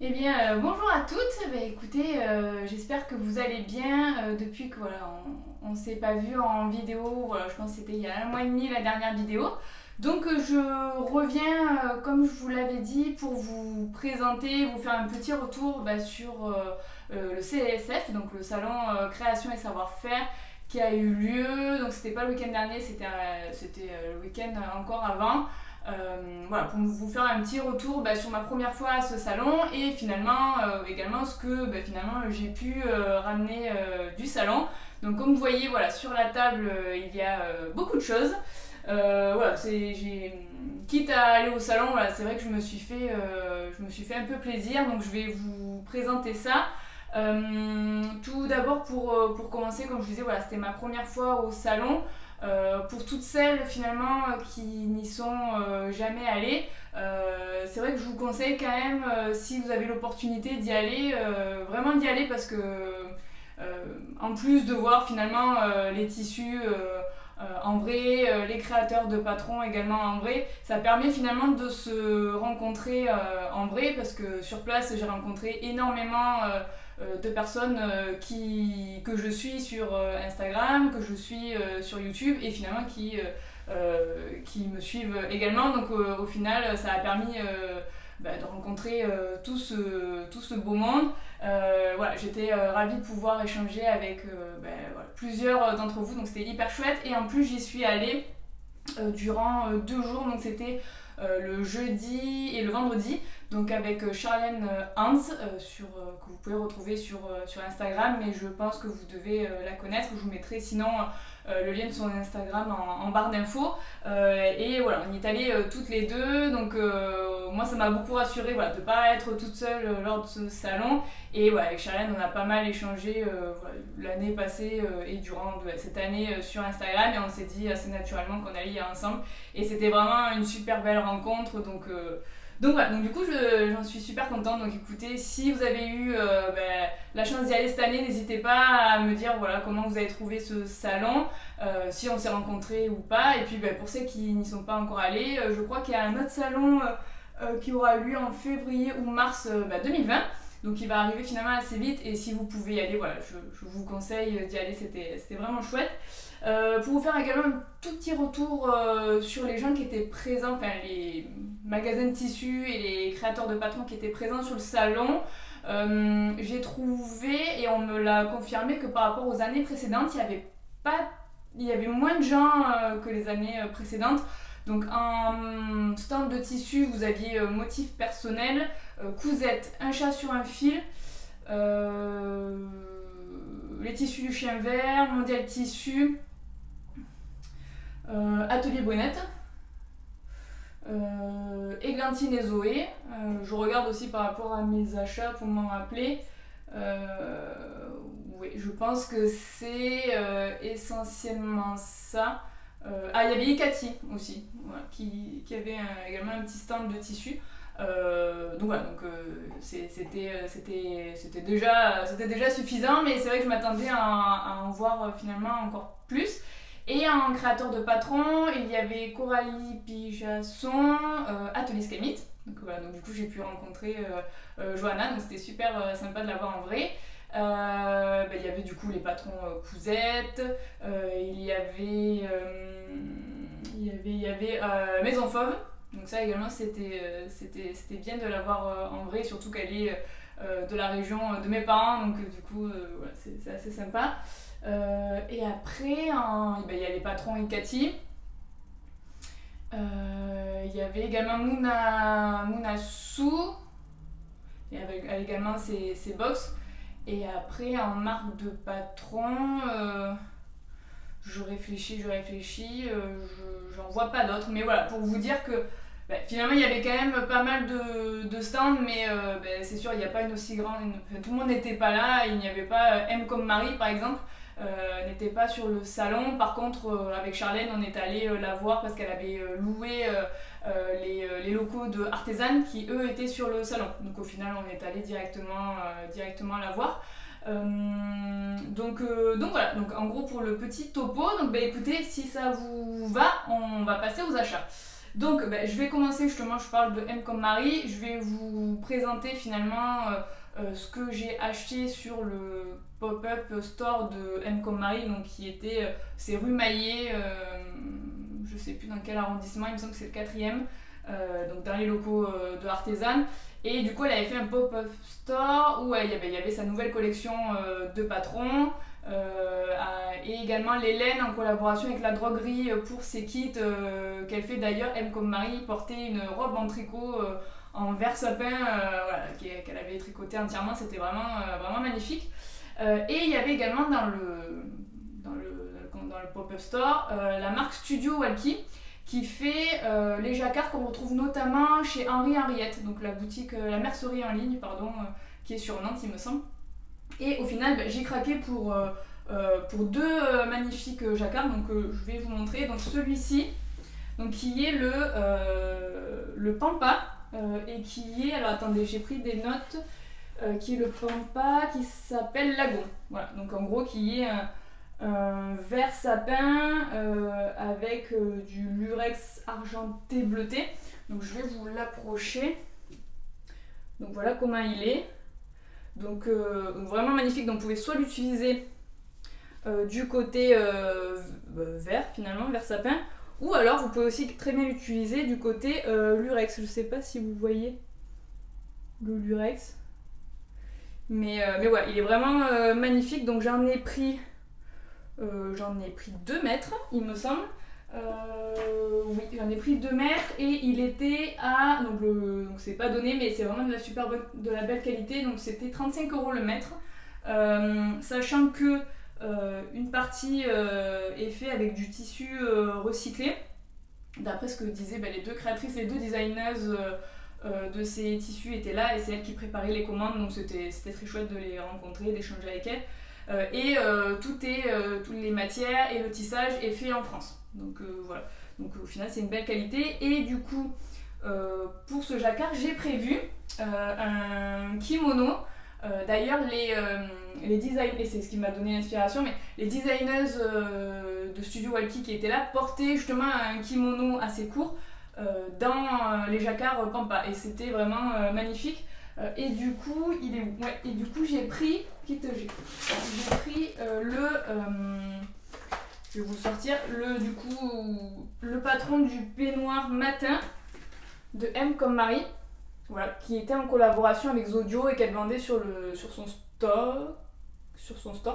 Eh bien, bonjour à toutes. Écoutez, j'espère que vous allez bien depuis que voilà, on s'est pas vu en vidéo. Voilà, je pense que c'était il y a un mois et demi la dernière vidéo. Donc, je reviens, comme je vous l'avais dit, pour vous présenter, vous faire un petit retour sur le CSF, donc le salon création et savoir-faire qui a eu lieu. Donc, c'était pas le week-end dernier, c'était le week-end encore avant. Voilà, pour vous faire un petit retour sur ma première fois à ce salon et finalement également ce que finalement j'ai pu ramener du salon. Donc comme vous voyez voilà, sur la table il y a beaucoup de choses. Voilà, quitte à aller au salon, voilà, c'est vrai que je me suis fait un peu plaisir, donc je vais vous présenter ça. Tout d'abord pour commencer, comme je vous disais, voilà, c'était ma première fois au salon. Pour toutes celles finalement qui n'y sont jamais allées, c'est vrai que je vous conseille quand même, si vous avez l'opportunité d'y aller, vraiment d'y aller parce que en plus de voir finalement les tissus en vrai, les créateurs de patrons également en vrai, ça permet finalement de se rencontrer en vrai parce que sur place j'ai rencontré énormément de personnes que je suis sur Instagram, que je suis sur YouTube et finalement qui me suivent également. Donc au final, ça a permis de rencontrer tout ce beau monde. Voilà, j'étais ravie de pouvoir échanger avec voilà, plusieurs d'entre vous, donc c'était hyper chouette. Et en plus, j'y suis allée durant 2 jours, donc c'était le jeudi et le vendredi, donc avec Charlène Hans, que vous pouvez retrouver sur Instagram, mais je pense que vous devez la connaître. Je vous mettrai sinon le lien de son Instagram en barre d'infos. Et voilà, on y est allées toutes les deux, donc moi ça m'a beaucoup rassurée voilà, de ne pas être toute seule lors de ce salon. Et ouais, avec Charlène, on a pas mal échangé voilà, l'année passée et durant cette année sur Instagram, et on s'est dit assez naturellement qu'on allait y aller ensemble. Et c'était vraiment une super belle rencontre, donc voilà, donc du coup j'en suis super contente. Donc écoutez, si vous avez eu la chance d'y aller cette année, n'hésitez pas à me dire voilà, comment vous avez trouvé ce salon, si on s'est rencontrés ou pas. Et puis pour ceux qui n'y sont pas encore allés, je crois qu'il y a un autre salon qui aura lieu en février ou mars 2020. Donc il va arriver finalement assez vite, et si vous pouvez y aller, voilà, je vous conseille d'y aller, c'était vraiment chouette. Pour vous faire également un tout petit retour sur les gens qui étaient présents, enfin les magasins de tissus et les créateurs de patrons qui étaient présents sur le salon, j'ai trouvé, et on me l'a confirmé, que par rapport aux années précédentes, il y avait moins de gens que les années précédentes. Donc en stand de tissu, vous aviez motif personnel, cousette, un chat sur un fil, les tissus du chien vert, mondial tissu, atelier brunette, Églantine et Zoé. Je regarde aussi par rapport à mes achats pour m'en rappeler. Oui, je pense que c'est essentiellement ça. Il y avait Ikati aussi, voilà, qui avait également un petit stand de tissu. Donc voilà, c'était déjà suffisant, mais c'est vrai que je m'attendais à en voir finalement encore plus. Et en créateur de patron, il y avait Coralie Pijasson, Atelier Scamit. Donc voilà, donc du coup j'ai pu rencontrer Johanna, donc c'était super sympa de la voir en vrai. Il y avait du coup les patrons Cousette, il y avait Maison Fauve. Donc ça également c'était bien de la voir en vrai, surtout qu'elle est de la région de mes parents, donc du coup voilà, c'est assez sympa. Et après, il y a les patrons Ikati. Il y avait également Mouna Sou, et avec également ses box. Et après, en marque de patron, je réfléchis, j'en vois pas d'autres. Mais voilà, pour vous dire que finalement, il y avait quand même pas mal de stands, mais c'est sûr, il n'y a pas une aussi grande. Tout le monde n'était pas là, il n'y avait pas M comme Marie par exemple. N'était pas sur le salon. Par contre, avec Charlène, on est allé la voir parce qu'elle avait loué les locaux de Artisan qui eux étaient sur le salon. Donc au final, on est allé directement la voir. Donc voilà, donc en gros pour le petit topo, donc écoutez, si ça vous va, on va passer aux achats. Donc je vais commencer justement, je parle de M comme Marie, je vais vous présenter finalement ce que j'ai acheté sur le pop-up store de M comme Marie, donc qui était, c'est rue Maillet, je sais plus dans quel arrondissement, il me semble que c'est le 4e, donc dans les locaux de Artisan. Et du coup elle avait fait un pop-up store où il y avait sa nouvelle collection de patrons. Et également l'Hélène en collaboration avec la droguerie pour ses kits qu'elle fait d'ailleurs. M comme Marie portait une robe en tricot en vert sapin voilà, qu'elle avait tricoté entièrement, c'était vraiment magnifique. Et il y avait également dans le pop-up store la marque Studio Walkie qui fait les jacquards qu'on retrouve notamment chez Henri Henriette, donc la boutique, la mercerie en ligne pardon, qui est sur Nantes il me semble. Et au final, j'ai craqué pour deux magnifiques jacquards, donc je vais vous montrer. Donc celui-ci, donc, qui est le Pampa, et qui est, alors attendez, j'ai pris des notes, qui est le Pampa qui s'appelle Lagon. Voilà, donc en gros qui est un vert sapin avec du lurex argenté bleuté. Donc je vais vous l'approcher. Donc voilà comment il est. Donc vraiment magnifique, donc vous pouvez soit l'utiliser du côté vert finalement, vert sapin, ou alors vous pouvez aussi très bien l'utiliser du côté lurex. Je sais pas si vous voyez le lurex, mais ouais, il est vraiment magnifique. Donc j'en ai pris 2 mètres il me semble. Oui, j'en ai pris 2 mètres et il était à, donc c'est pas donné mais c'est vraiment de la belle qualité, donc c'était 35 € le mètre, sachant que une partie est faite avec du tissu recyclé, d'après ce que disaient les 2 créatrices, les 2 designers de ces tissus étaient là et c'est elles qui préparaient les commandes, donc c'était très chouette de les rencontrer, d'échanger avec elles. Et toutes les matières et le tissage est fait en France. Donc voilà, donc au final c'est une belle qualité. Et du coup pour ce jacquard j'ai prévu un kimono. D'ailleurs les designers, et c'est ce qui m'a donné l'inspiration, mais les designers de Studio Walkie qui étaient là portaient justement un kimono assez court dans les jacquards Pampa et c'était vraiment magnifique. Et du coup, il est où? Ouais, et du coup, j'ai pris. J'ai pris je vais vous sortir le patron du peignoir matin de M comme Marie. Voilà, qui était en collaboration avec Zodio et qu'elle vendait sur son store,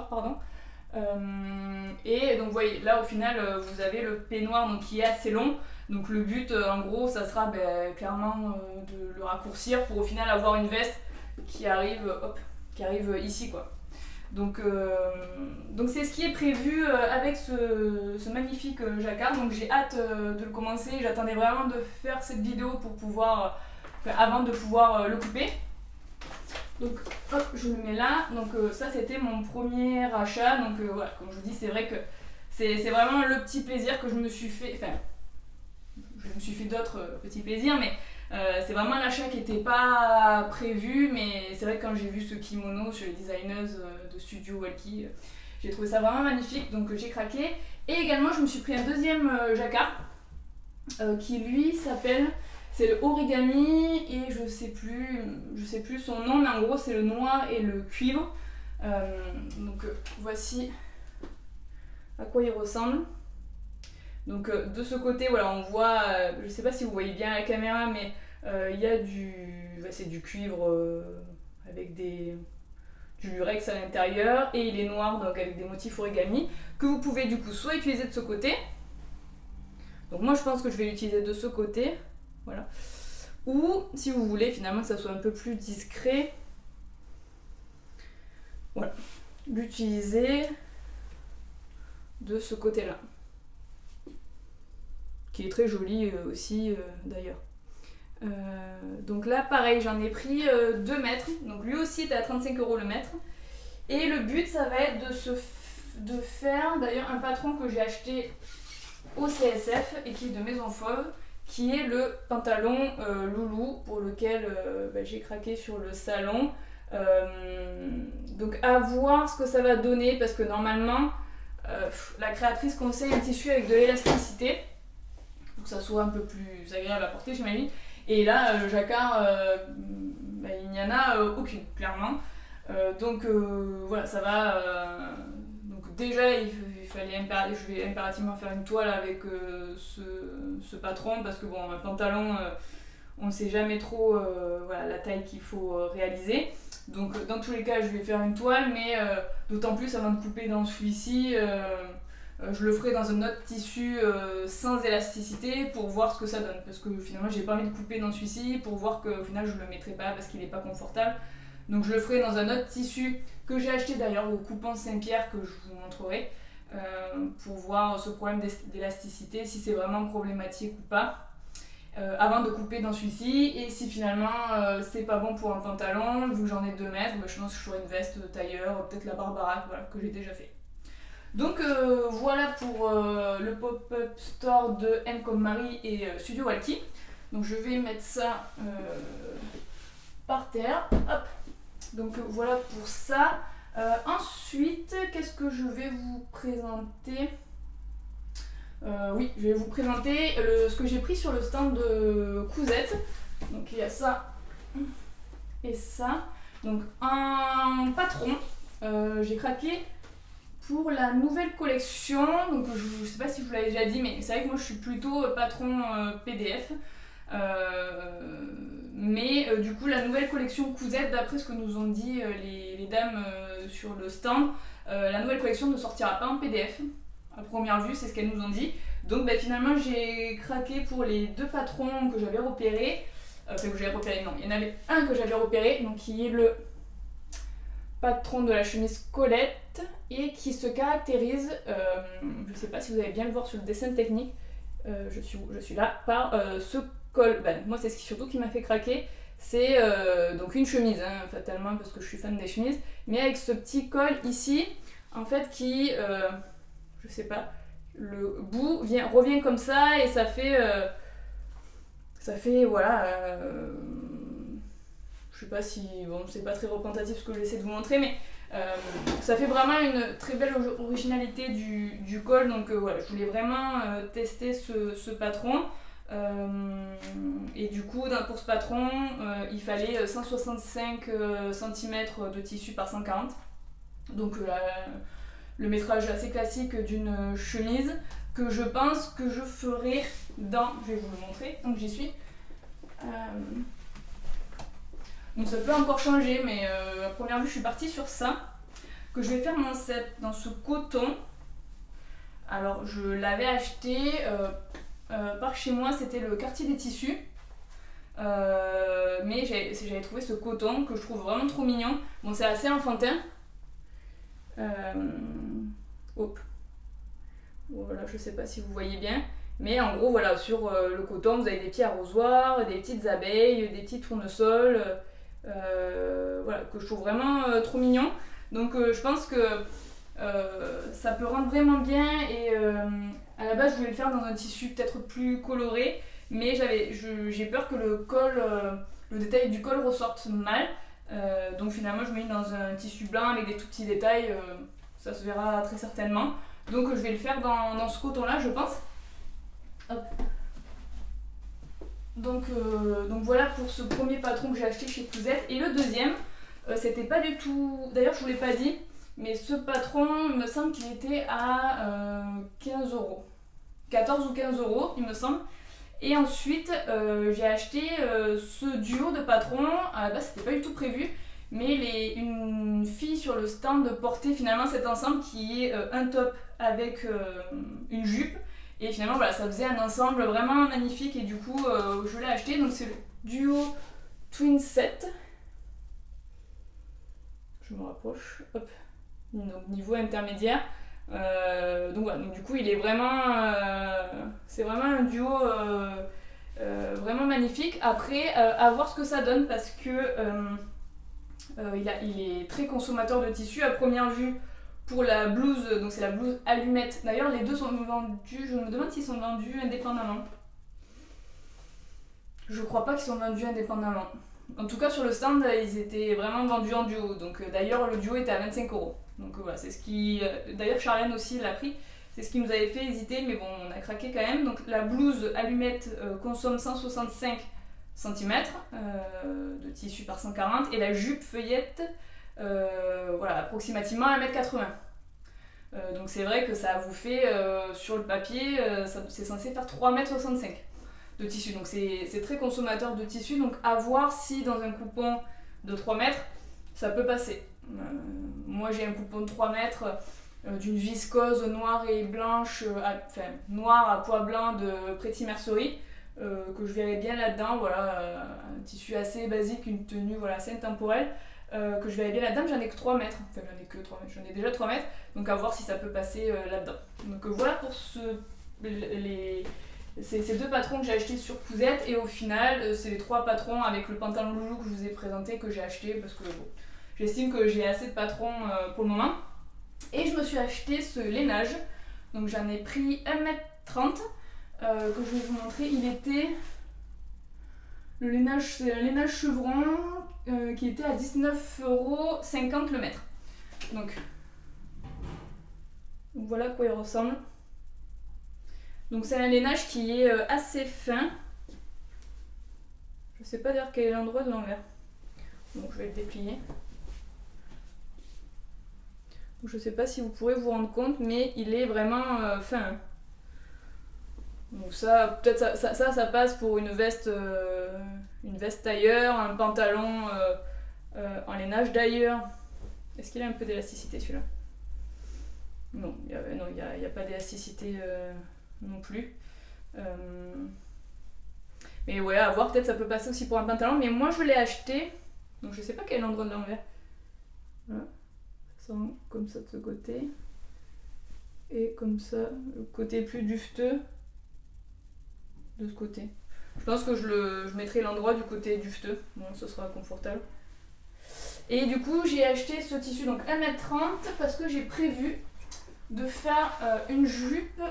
pardon. Et donc, vous voyez, là au final, vous avez le peignoir donc, qui est assez long. Donc le but en gros ça sera clairement de le raccourcir pour au final avoir une veste qui arrive ici quoi. Donc c'est ce qui est prévu avec ce magnifique jacquard. Donc j'ai hâte de le commencer, j'attendais vraiment de faire cette vidéo pour pouvoir, avant de pouvoir le couper. Donc hop, je le mets là. Donc ça c'était mon premier achat. Donc voilà, comme je vous dis, c'est vrai que c'est vraiment le petit plaisir que je me suis fait. Enfin, je me suis fait d'autres petits plaisirs, mais c'est vraiment un achat qui n'était pas prévu. Mais c'est vrai que quand j'ai vu ce kimono chez les designers de Studio Walkie, j'ai trouvé ça vraiment magnifique, donc j'ai craqué. Et également, je me suis pris un deuxième jacquard qui lui s'appelle, c'est le origami et je sais plus son nom, mais en gros c'est le noir et le cuivre. Donc voici à quoi il ressemble. Donc de ce côté, voilà, on voit, je sais pas si vous voyez bien à la caméra, mais il y a c'est du cuivre avec du lurex à l'intérieur et il est noir donc avec des motifs origami que vous pouvez du coup soit utiliser de ce côté. Donc moi je pense que je vais l'utiliser de ce côté, voilà. Ou si vous voulez finalement que ça soit un peu plus discret, voilà, l'utiliser de ce côté-là, qui est très joli aussi d'ailleurs. Donc là pareil, j'en ai pris 2 mètres, donc lui aussi était à 35 € le mètre. Et le but ça va être de faire d'ailleurs un patron que j'ai acheté au CSF et qui est de Maison Fauve, qui est le pantalon loulou pour lequel j'ai craqué sur le salon. Donc à voir ce que ça va donner parce que normalement la créatrice conseille un tissu avec de l'élasticité. que ça soit un peu plus agréable à porter j'imagine. Et là le jacquard, il n'y en a aucune clairement. Donc voilà, ça va. Donc déjà je vais impérativement faire une toile avec ce patron parce que bon, un pantalon, on ne sait jamais trop voilà, la taille qu'il faut réaliser. Donc dans tous les cas je vais faire une toile, mais d'autant plus avant de couper dans celui-ci, je le ferai dans un autre tissu sans élasticité pour voir ce que ça donne. Parce que finalement j'ai pas envie de couper dans celui-ci pour voir qu'au final je le mettrai pas parce qu'il est pas confortable. Donc je le ferai dans un autre tissu que j'ai acheté d'ailleurs au coupant Saint-Pierre que je vous montrerai pour voir ce problème d'élasticité, si c'est vraiment problématique ou pas. Avant de couper dans celui-ci, et si finalement c'est pas bon pour un pantalon, vu que j'en ai 2 mètres, je pense que je ferai une veste tailleur, peut-être la Barbara, voilà, que j'ai déjà fait. Donc voilà pour le pop-up store de M comme Marie et Studio Walkie. Donc je vais mettre ça par terre, hop. Donc voilà pour ça. Ensuite, qu'est-ce que je vais vous présenter ? Oui, je vais vous présenter ce que j'ai pris sur le stand de Cousette. Donc il y a ça et ça. Donc un patron, j'ai craqué pour la nouvelle collection. Donc je sais pas si je vous l'avais déjà dit, mais c'est vrai que moi je suis plutôt patron PDF. Mais du coup la nouvelle collection Cousette, d'après ce que nous ont dit les dames sur le stand, la nouvelle collection ne sortira pas en PDF. À première vue, c'est ce qu'elles nous ont dit. Donc finalement, j'ai craqué pour les 2 patrons que j'avais repérés. Enfin, que j'avais repéré, non. Il y en avait un que j'avais repéré, donc qui est le patron de la chemise Colette et qui se caractérise, je ne sais pas si vous allez bien le voir sur le dessin technique, je suis là, par ce col. Moi, c'est surtout qui m'a fait craquer. C'est donc une chemise, hein, fatalement, parce que je suis fan des chemises, mais avec ce petit col ici, en fait, qui... je sais pas, le bout revient comme ça et ça fait voilà, je sais pas si, bon c'est pas très représentatif ce que j'essaie de vous montrer, mais ça fait vraiment une très belle originalité du col. Donc voilà, je voulais vraiment tester ce patron et du coup pour ce patron il fallait 165 cm de tissu par 140, donc le métrage assez classique d'une chemise que je pense que je ferai dans... Je vais vous le montrer, donc j'y suis. Donc ça peut encore changer, mais à première vue je suis partie sur ça. Que je vais faire mon set dans ce coton. Alors je l'avais acheté par chez moi, c'était le quartier des tissus. Mais j'avais trouvé ce coton que je trouve vraiment trop mignon. Bon, c'est assez enfantin. Hop. Voilà, je sais pas si vous voyez bien, mais en gros voilà, sur le coton vous avez des petits arrosoirs, des petites abeilles, des petits tournesols, voilà, que je trouve vraiment trop mignon. Donc je pense que ça peut rendre vraiment bien, et à la base je voulais le faire dans un tissu peut-être plus coloré, mais j'ai peur que le détail du col ressorte mal. Donc finalement je me mets dans un tissu blanc avec des tout petits détails, ça se verra très certainement. Donc je vais le faire dans ce coton là, je pense. Hop. Donc voilà pour ce premier patron que j'ai acheté chez Cousette. Et le deuxième, c'était pas du tout... D'ailleurs je vous l'ai pas dit, mais ce patron, il me semble qu'il était à 15 €. 14 ou 15 € il me semble. Et ensuite j'ai acheté ce duo de patrons. À la base c'était pas du tout prévu, mais une fille sur le stand portait finalement cet ensemble qui est un top avec une jupe, et finalement voilà, ça faisait un ensemble vraiment magnifique, et du coup je l'ai acheté. Donc c'est le duo Twin Set, je me rapproche, hop, donc niveau intermédiaire. Donc voilà, donc du coup il est vraiment c'est vraiment un duo vraiment magnifique. Après à voir ce que ça donne, parce que il est très consommateur de tissu à première vue. Pour la blouse, donc c'est la blouse allumette. D'ailleurs les deux sont vendus, je me demande s'ils sont vendus indépendamment. Je crois pas qu'ils sont vendus indépendamment. En tout cas sur le stand ils étaient vraiment vendus en duo. Donc d'ailleurs le duo était à 25 €. Donc voilà, c'est ce qui... D'ailleurs Charlène aussi l'a pris. c'est ce qui nous avait fait hésiter, mais bon, on a craqué quand même. Donc la blouse allumette consomme 165 cm de tissu par 140 et la jupe feuillette, voilà, approximativement 1,80 m. Donc c'est vrai que ça vous fait, sur le papier, c'est censé faire 3,65 m de tissu. Donc c'est très consommateur de tissu, donc à voir si dans un coupon de 3 mètres, ça peut passer. Moi j'ai un coupon de 3 mètres d'une viscose noire et blanche, noire à pois blanc de Pretty Mercerie, que je verrais bien là-dedans, voilà, un tissu assez basique, une tenue voilà, assez intemporelle, que je verrais bien là-dedans. J'en ai que 3 mètres, enfin j'en ai que 3 mètres, j'en ai déjà 3 mètres, donc à voir si ça peut passer là-dedans. Donc voilà pour ces deux patrons que j'ai achetés sur Cousette, et au final c'est les 3 patrons avec le pantalon loulou que je vous ai présenté que j'ai acheté parce que bon, j'estime que j'ai assez de patrons pour le moment. Et je me suis acheté ce lainage, donc j'en ai pris 1,30 m que je vais vous montrer. Il était, le lainage, c'est un lainage chevron qui était à 19,50 € le mètre. Donc voilà à quoi il ressemble. Donc c'est un lainage qui est assez fin. Je sais pas d'ailleurs quel est l'endroit de l'envers. Donc je vais le déplier. Donc, je sais pas si vous pourrez vous rendre compte, mais il est vraiment fin. Donc ça, peut-être ça passe pour une veste tailleur, un pantalon en lainage d'ailleurs. Est-ce qu'il a un peu d'élasticité celui-là? Non, il n'y a pas d'élasticité non plus. Mais ouais, à voir, peut-être ça peut passer aussi pour un pantalon, mais moi je l'ai acheté, donc je sais pas quel est l'endroit de l'envers. Voilà. Ça sent comme ça de ce côté. Et comme ça, le côté plus dufteux de ce côté. Je pense que je mettrai l'endroit du côté dufteux, bon, ce sera confortable. Et du coup, j'ai acheté ce tissu, donc 1,30 m, parce que j'ai prévu de faire une jupe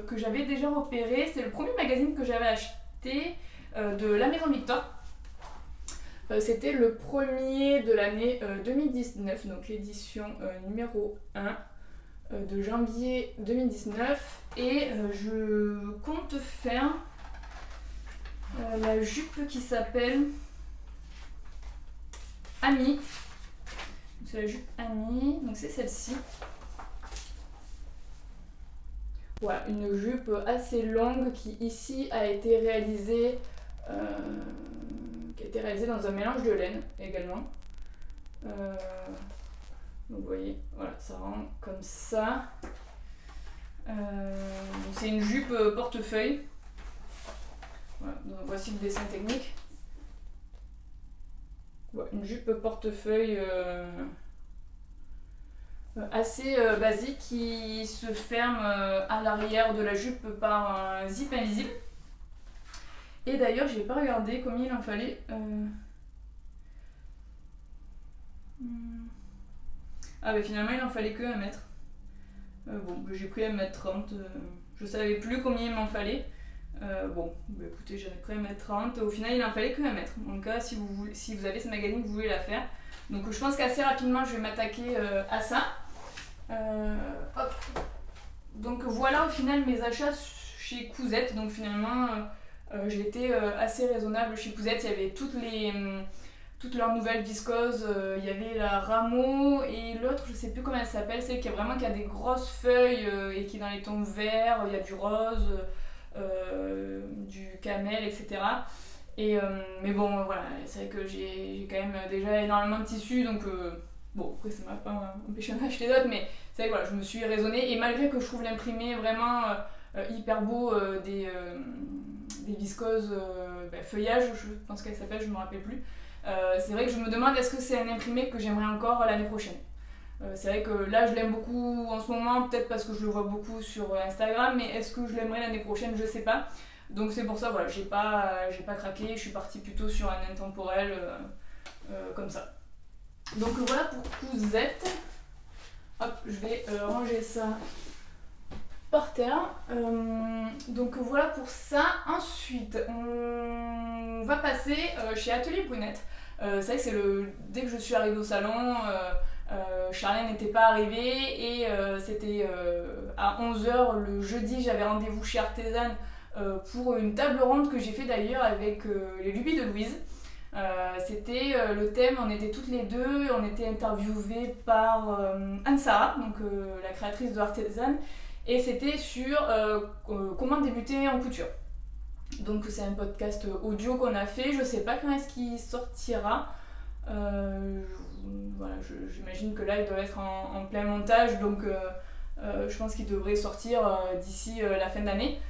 que j'avais déjà repérée. C'est le premier magazine que j'avais acheté de la Maison Victor. C'était le premier de l'année 2019, donc l'édition numéro 1 de janvier 2019. Et je compte faire la jupe qui s'appelle Ami. C'est la jupe Ami, donc c'est celle-ci. Voilà, une jupe assez longue qui ici a été réalisée, dans un mélange de laine également. Donc vous voyez, voilà, ça rend comme ça. C'est une jupe portefeuille. Voilà, donc voici le dessin technique. Voilà, une jupe portefeuille assez basique qui se ferme à l'arrière de la jupe par un zip invisible. Et d'ailleurs, j'ai pas regardé combien il en fallait. Ah, mais finalement, il en fallait que 1 mètre. Bon, j'ai pris 1,30 m. Je savais plus combien il m'en fallait. Bon, bah, écoutez, j'en ai pris 1,30 m. Au final, il en fallait que 1 mètre. En tout cas, si vous avez ce magazine, vous voulez la faire. Donc, je pense qu'assez rapidement, je vais m'attaquer à ça. Hop. Donc, voilà au final mes achats chez Cousette. Donc, finalement, j'ai été assez raisonnable chez Cousette. Il y avait toutes leurs nouvelles viscoses. Il y avait la Rameau et l'autre, je sais plus comment elle s'appelle, celle qui a des grosses feuilles et qui est dans les tons verts. Il y a du rose, du camel, etc. Mais bon, voilà, c'est vrai que j'ai quand même déjà énormément de tissus, donc bon, après ça m'a pas empêché d'en acheter d'autres, mais c'est vrai que voilà, je me suis raisonnée, et malgré que je trouve l'imprimé vraiment hyper beau, des viscoses feuillage, je pense qu'elle s'appelle, je me rappelle plus. C'est vrai que je me demande est-ce que c'est un imprimé que j'aimerais encore l'année prochaine. C'est vrai que là je l'aime beaucoup en ce moment, peut-être parce que je le vois beaucoup sur Instagram, mais est-ce que je l'aimerais l'année prochaine, je sais pas. Donc c'est pour ça, voilà, j'ai pas craqué, je suis partie plutôt sur un intemporel comme ça. Donc voilà pour Cousette. Hop, je vais ranger ça par terre. Donc voilà pour ça. Ensuite, on va passer chez Atelier Brunette. C'est vrai que dès que je suis arrivée au salon, Charlène n'était pas arrivée et c'était à 11h le jeudi, j'avais rendez-vous chez Artezane pour une table ronde que j'ai fait d'ailleurs avec les lubies de Louise. C'était le thème, on était toutes les deux, on était interviewées par Anne-Sara, donc la créatrice de Artezane, et c'était sur comment débuter en couture. Donc c'est un podcast audio qu'on a fait, je sais pas quand est-ce qu'il sortira. Voilà, j'imagine que là il doit être en plein montage, donc je pense qu'il devrait sortir d'ici la fin d'année.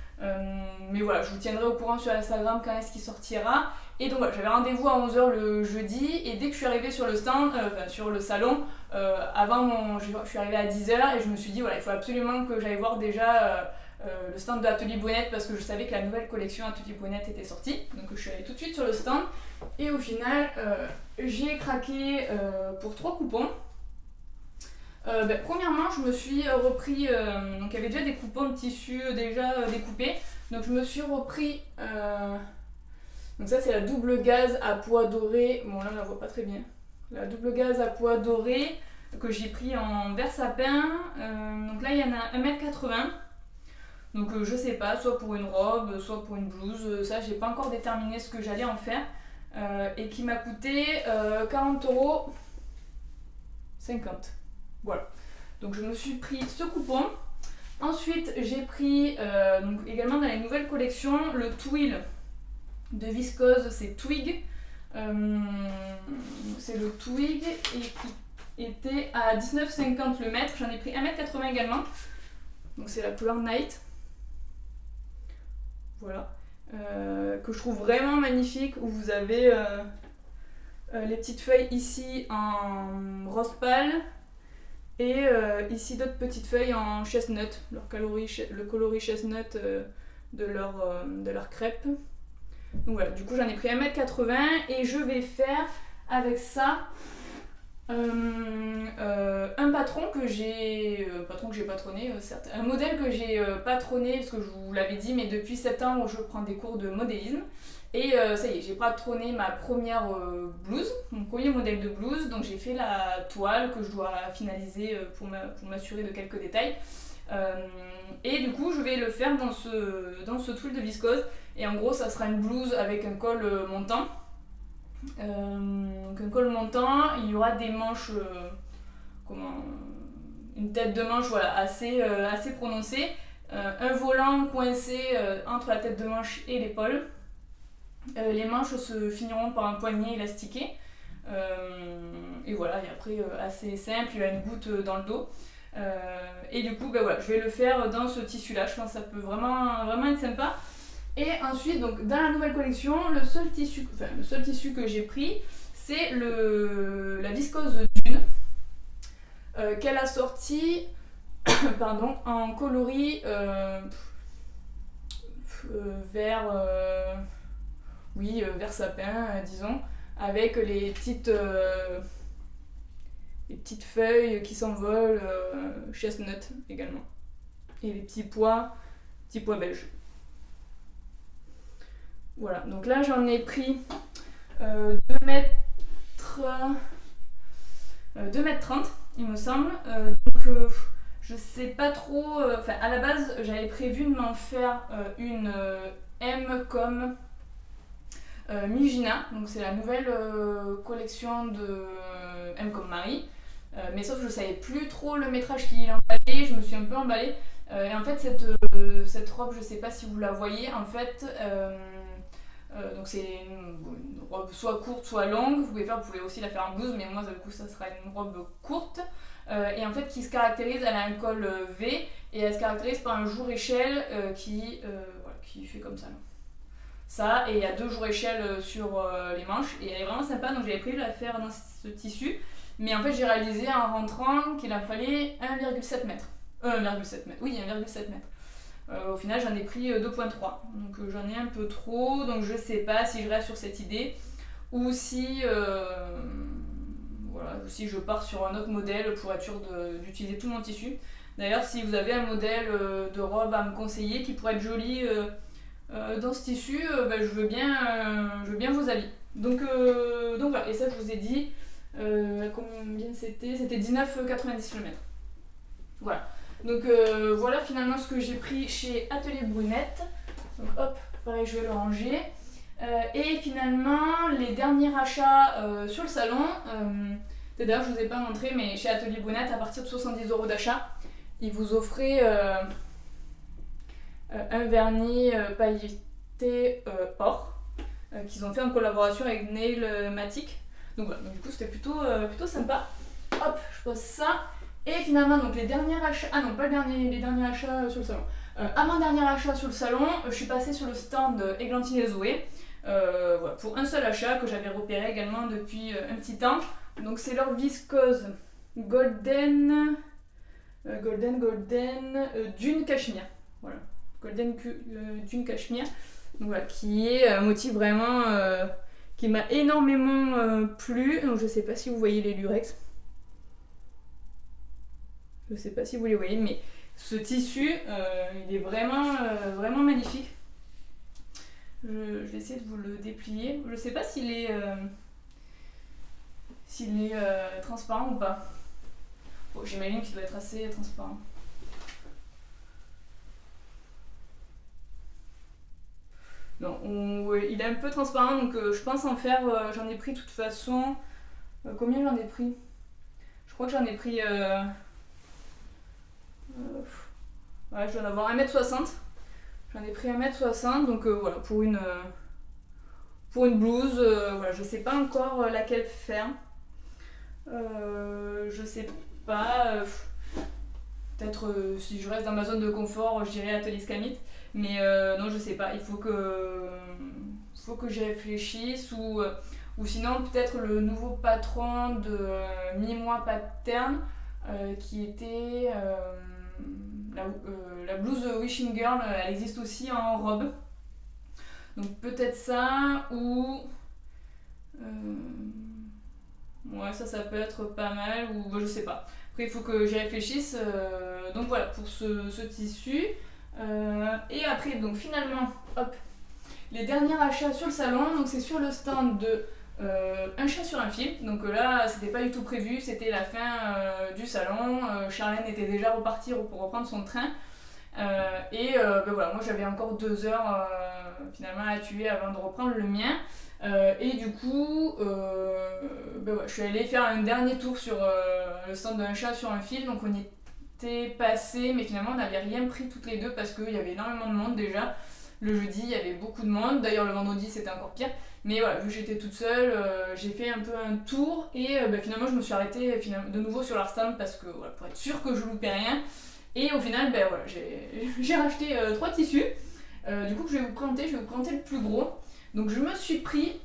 Mais voilà, je vous tiendrai au courant sur Instagram quand est-ce qu'il sortira. Et donc voilà, j'avais rendez-vous à 11h le jeudi, et dès que je suis arrivée sur le stand, sur le salon, je suis arrivée à 10h et je me suis dit voilà, il faut absolument que j'aille voir déjà le stand de Atelier Bouennette, parce que je savais que la nouvelle collection Atelier Bouennette était sortie. Donc je suis allée tout de suite sur le stand et au final j'ai craqué pour 3 coupons. Premièrement, je me suis repris, donc il y avait déjà des coupons de tissu déjà découpés, donc je me suis repris, donc ça c'est la double gaze à pois doré, bon là on la voit pas très bien, la double gaze à pois doré que j'ai pris en vert sapin, donc là il y en a 1m80, donc je sais pas, soit pour une robe, soit pour une blouse, ça j'ai pas encore déterminé ce que j'allais en faire, et qui m'a coûté 40,50€. Voilà, donc je me suis pris ce coupon. Ensuite j'ai pris donc également dans les nouvelles collections le twill de viscose, c'est Twig, c'est le Twig et qui était à 19,50€ le mètre, j'en ai pris 1m80 également, donc c'est la couleur Night, voilà, que je trouve vraiment magnifique, où vous avez les petites feuilles ici en rose pâle, et ici d'autres petites feuilles en chestnut, le coloris chestnut de leur crêpe. Donc voilà, du coup j'en ai pris 1m80 et je vais faire avec ça un patron que j'ai patronné, certes, un modèle que j'ai patronné, parce que je vous l'avais dit, mais depuis septembre je prends des cours de modélisme. Et ça y est, j'ai patronné ma première blouse, mon premier modèle de blouse, donc j'ai fait la toile que je dois finaliser pour m'assurer de quelques détails. Et du coup je vais le faire dans ce twill de viscose, et en gros ça sera une blouse avec un col montant. Donc un col montant, il y aura des manches, une tête de manche voilà, assez prononcée, un volant coincé entre la tête de manche et l'épaule. Les manches se finiront par un poignet élastiqué, et voilà, et après assez simple, il y a une goutte dans le dos, et du coup voilà, je vais le faire dans ce tissu là, je pense que ça peut vraiment être sympa. Et ensuite, donc, dans la nouvelle collection, le seul tissu que j'ai pris, c'est la viscose Dune, qu'elle a sorti en coloris vert sapin, disons, avec les petites feuilles qui s'envolent, chestnut également, et les petits pois belges. Voilà, donc là j'en ai pris 2m30 il me semble, donc je sais pas trop, à la base j'avais prévu de m'en faire une M comme Mijina, donc c'est la nouvelle collection de M comme Marie, mais sauf que je savais plus trop le métrage qu'il en fallait, je me suis un peu emballée, et en fait cette robe, je sais pas si vous la voyez, en fait donc c'est une robe soit courte soit longue, vous pouvez aussi la faire en blouse, mais moi du coup ça sera une robe courte, et en fait qui se caractérise, elle a un col V, et elle se caractérise par un jour échelle qui fait comme ça. Ça, et il y a 2 jours échelle sur les manches, et elle est vraiment sympa, donc j'avais prévu de la faire dans ce tissu, mais en fait j'ai réalisé en rentrant qu'il en fallait 1,7 m. 1,7 m, oui 1,7 m. Au final j'en ai pris 2,3, donc j'en ai un peu trop, donc je sais pas si je reste sur cette idée ou si je pars sur un autre modèle pour être sûr d'utiliser tout mon tissu. D'ailleurs, si vous avez un modèle de robe à me conseiller qui pourrait être joli dans ce tissu, je veux bien vos avis. Donc voilà, et ça je vous ai dit, Combien c'était? C'était 19,90 le mètre. Voilà. Donc voilà finalement ce que j'ai pris chez Atelier Brunette. Donc hop, pareil, je vais le ranger. Et finalement, les derniers achats sur le salon, d'ailleurs je vous ai pas montré, mais chez Atelier Brunette, à partir de 70 € d'achat, ils vous offraient un vernis pailleté or qu'ils ont fait en collaboration avec Nailmatic. Donc voilà, donc, du coup c'était plutôt sympa. Hop, je pose ça. Et finalement, donc les derniers achats, ah non, pas les derniers achats sur le salon. À mon dernier achat sur le salon, je suis passée sur le stand Églantine et Zoé. Voilà, pour un seul achat que j'avais repéré également depuis un petit temps. Donc c'est leur viscose Golden Dune Cachemire. Voilà, Dune Cachemire. Donc voilà, qui est un motif vraiment qui m'a énormément plu. Donc je sais pas si vous voyez les lurex. Je sais pas si vous les voyez, mais ce tissu, il est vraiment magnifique. Je vais essayer de vous le déplier. Je sais pas s'il est transparent ou pas. Bon, j'imagine qu'il doit être assez transparent. Non, ouais, il est un peu transparent, donc je pense en faire. J'en ai pris de toute façon. Combien j'en ai pris? Je crois que j'en ai pris. Ouais, je dois en avoir 1m60. J'en ai pris 1m60, donc voilà, pour une blouse. Voilà, je sais pas encore laquelle faire. Je sais pas. Peut-être si je reste dans ma zone de confort, je dirais Atelier Scamit. Mais non, je sais pas. Il faut que j'y réfléchisse ou sinon peut-être le nouveau patron de Mi-Moi Pattern qui était la blouse Wishing Girl, elle existe aussi en robe. Donc peut-être ça ou ouais, ça peut être pas mal ou je sais pas. Après il faut que j'y réfléchisse. Donc voilà pour ce tissu. Et après donc finalement hop, les derniers achats sur le salon, donc c'est sur le stand de un chat sur un fil. Donc là c'était pas du tout prévu, c'était la fin du salon. Charlène était déjà repartie pour reprendre son train. Ben voilà, moi j'avais encore 2 heures finalement à tuer avant de reprendre le mien. Et du coup, ben ouais, je suis allée faire un dernier tour sur le stand d'un chat sur un fil. Donc on y était passé, mais finalement on n'avait rien pris toutes les deux parce qu'il y avait énormément de monde déjà. Le jeudi, il y avait beaucoup de monde. D'ailleurs, le vendredi, c'était encore pire. Mais voilà, vu que j'étais toute seule, j'ai fait un peu un tour. Et ben, finalement, je me suis arrêtée de nouveau sur leur stand parce que voilà, pour être sûre que je loupais rien. Et au final, ben, voilà, j'ai racheté 3 tissus. Du coup, je vais vous présenter le plus gros. Donc, je me suis pris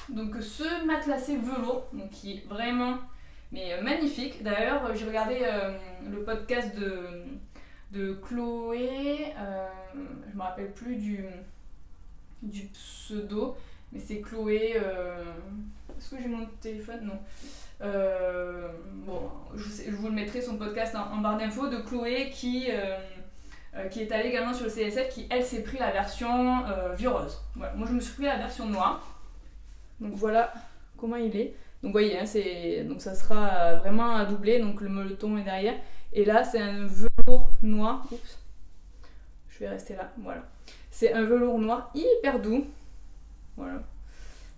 donc, ce matelassé velours, donc, qui est vraiment magnifique. D'ailleurs, j'ai regardé le podcast de Chloé, je me rappelle plus du pseudo, mais c'est Chloé. Est-ce que j'ai mon téléphone? Non. Bon, je vous le mettrai son podcast en barre d'infos de Chloé qui est allée également sur le CSF, qui elle s'est pris la version vieux rose. Voilà. Moi je me suis pris la version noire. Donc voilà comment il est. Donc vous voyez, hein, donc ça sera vraiment à doubler, donc le molleton est derrière. Et là c'est un velours noir. Oups. Je vais rester là, voilà. C'est un velours noir hyper doux. Voilà.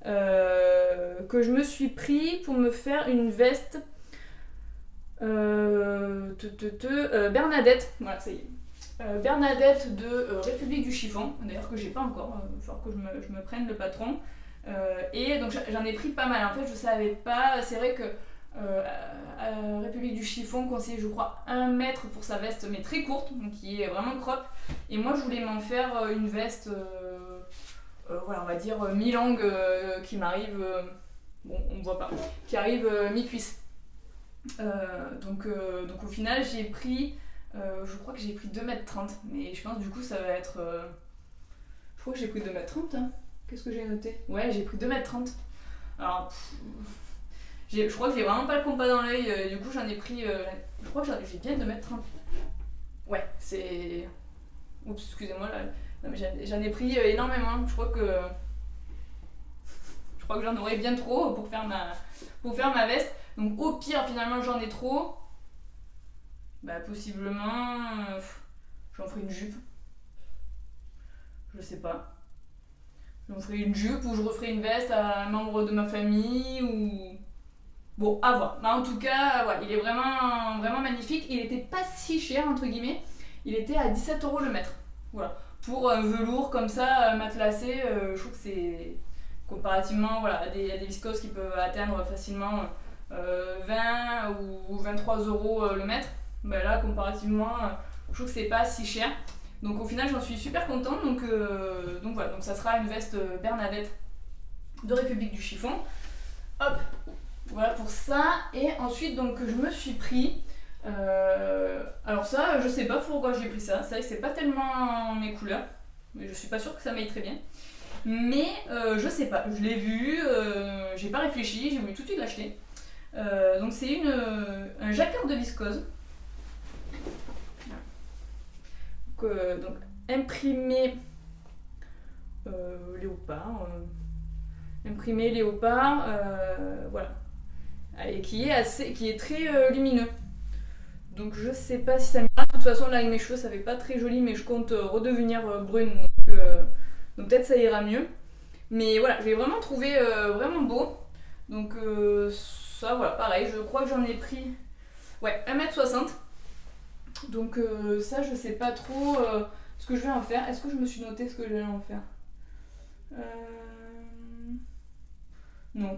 Que je me suis pris pour me faire une veste Bernadette. Voilà, ça y est. Bernadette de République du Chiffon, d'ailleurs que j'ai pas encore, il va falloir que je me prenne le patron. Et donc j'en ai pris pas mal. En fait, je savais pas, c'est vrai que à République du Chiffon conseille, je crois, 1 mètre pour sa veste, mais très courte, donc qui est vraiment crop. Et moi, je voulais m'en faire une veste, voilà, on va dire mi-longue, qui m'arrive, bon, on ne voit pas, qui arrive mi-cuisse. Donc au final, j'ai pris, je crois que j'ai pris 2,30 m, mais je pense du coup ça va être, je crois que j'ai pris 2,30 m, hein. Qu'est-ce que j'ai noté? Ouais, j'ai pris 2,30 m. Alors, je crois que j'ai vraiment pas le compas dans l'œil, du coup j'en ai pris, je crois que j'ai bien 2,30 m. Ouais, c'est... Oups, excusez-moi là. Non, mais j'en ai pris énormément, je crois crois que j'en aurais bien trop pour faire ma veste. Donc au pire, finalement, j'en ai trop. Bah possiblement, j'en ferai une jupe. Je sais pas. J'en ferai une jupe ou je referai une veste à un membre de ma famille ou... Bon, à voir. Mais en tout cas, ouais, il est vraiment, vraiment magnifique. Il était pas si cher, entre guillemets. Il était à 17 € le mètre. Voilà. Pour un velours comme ça, matelassé, je trouve que c'est... Comparativement voilà, à des viscoses qui peuvent atteindre facilement 20 ou 23 € le mètre. Ben là, comparativement, je trouve que c'est pas si cher. Donc au final, j'en suis super contente. Donc voilà, donc ça sera une veste Bernadette de République du Chiffon. Hop, voilà pour ça. Et ensuite, donc je me suis pris. Alors ça, je sais pas pourquoi j'ai pris ça. C'est vrai que c'est pas tellement mes couleurs, mais je suis pas sûre que ça m'aille très bien. Mais je sais pas, je l'ai vu, j'ai pas réfléchi, j'ai voulu tout de suite l'acheter. Donc c'est un jacquard de viscose. Donc imprimé léopard. Voilà. Et qui est très lumineux. Donc je sais pas si ça m'ira. De toute façon là avec mes cheveux ça fait pas très joli, mais je compte redevenir brune. Donc peut-être ça ira mieux. Mais voilà, je l'ai vraiment trouvé vraiment beau. Donc ça voilà, pareil, je crois que j'en ai pris 1m60. Donc ça je sais pas trop ce que je vais en faire. Est-ce que je me suis noté ce que je vais en faire Non.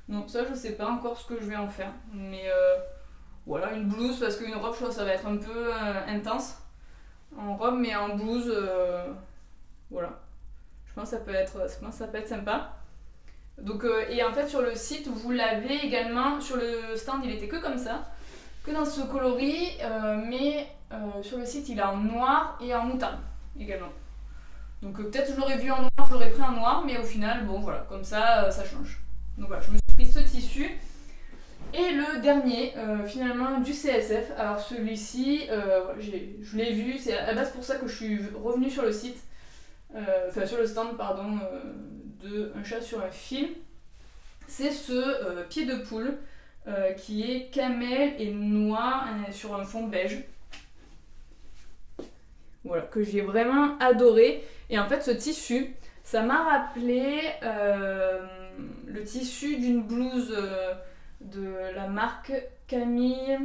Non, ça je sais pas encore ce que je vais en faire. Mais voilà, une blouse, parce qu'une robe je crois que ça va être un peu intense. En robe mais en blouse, voilà. Je pense que ça peut être sympa. Donc, et en fait sur le site vous l'avez également, sur le stand il était que comme ça, que dans ce coloris, mais sur le site il est en noir et en moutarde également. Donc peut-être je l'aurais vu en noir, je l'aurais pris en noir, mais au final bon voilà, comme ça ça change. Donc voilà, je me suis pris ce tissu. Et le dernier finalement du CSF, alors celui-ci je l'ai vu, c'est à la base pour ça que je suis revenue sur le site. Sur le stand pardon, de Un chat sur un fil. C'est ce pied de poule qui est camel et noir sur un fond beige. Voilà, que j'ai vraiment adoré. Et en fait ce tissu, ça m'a rappelé le tissu d'une blouse de la marque Camille.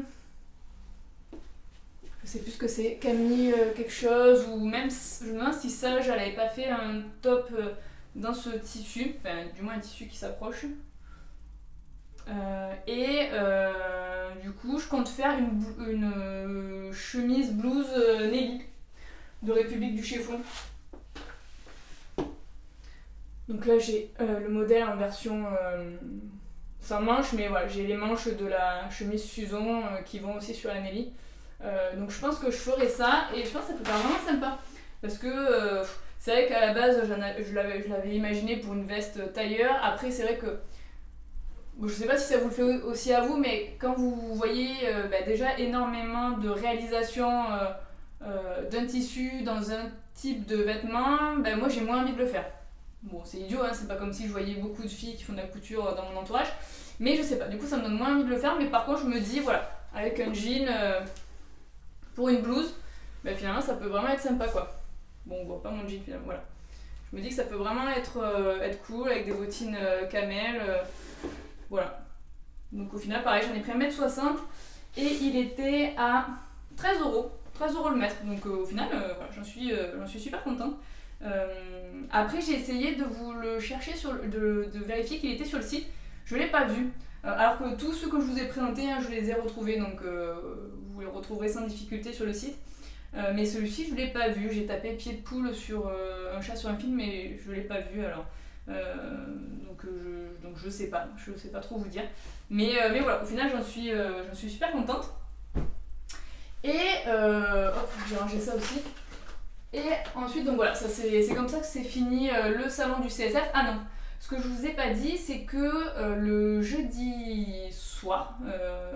Je sais plus ce que c'est, Camille quelque chose, ou même, je me demande si ça, j'avais pas fait un top dans ce tissu, enfin du moins un tissu qui s'approche. Du coup, je compte faire une chemise blouse Nelly de République du Chiffon. Donc là, j'ai le modèle en version sans manches, mais voilà, j'ai les manches de la chemise Suzon qui vont aussi sur la Nelly. Donc je pense que je ferai ça et je pense que ça peut faire vraiment sympa parce que c'est vrai qu'à la base je l'avais imaginé pour une veste tailleur. Après c'est vrai que bon, je sais pas si ça vous le fait aussi à vous, mais quand vous voyez déjà énormément de réalisations d'un tissu dans un type de vêtement, moi j'ai moins envie de le faire. Bon c'est idiot, hein, c'est pas comme si je voyais beaucoup de filles qui font de la couture dans mon entourage, mais je sais pas, du coup ça me donne moins envie de le faire. Mais par contre je me dis voilà, avec un jean pour une blouse, finalement ça peut vraiment être sympa quoi. Bon on voit pas mon jean finalement, voilà. Je me dis que ça peut vraiment être cool avec des bottines camel, voilà. Donc au final pareil, j'en ai pris 1m60 et il était à 13 € le mètre. Donc au final voilà, j'en suis super contente. Après j'ai essayé de vous le chercher, de vérifier qu'il était sur le site. Je l'ai pas vu. Alors que tous ceux que je vous ai présentés, je les ai retrouvés, donc vous les retrouverez sans difficulté sur le site. Mais celui-ci, je ne l'ai pas vu. J'ai tapé pied de poule sur Un chat sur un film, mais je ne l'ai pas vu. Alors, donc je sais pas. Je sais pas trop vous dire. Mais voilà, au final, j'en suis super contente. Et hop, j'ai rangé ça aussi. Et ensuite, donc voilà, c'est comme ça que c'est fini le salon du CSF. Ah non, ce que je vous ai pas dit, c'est que le jeudi soir,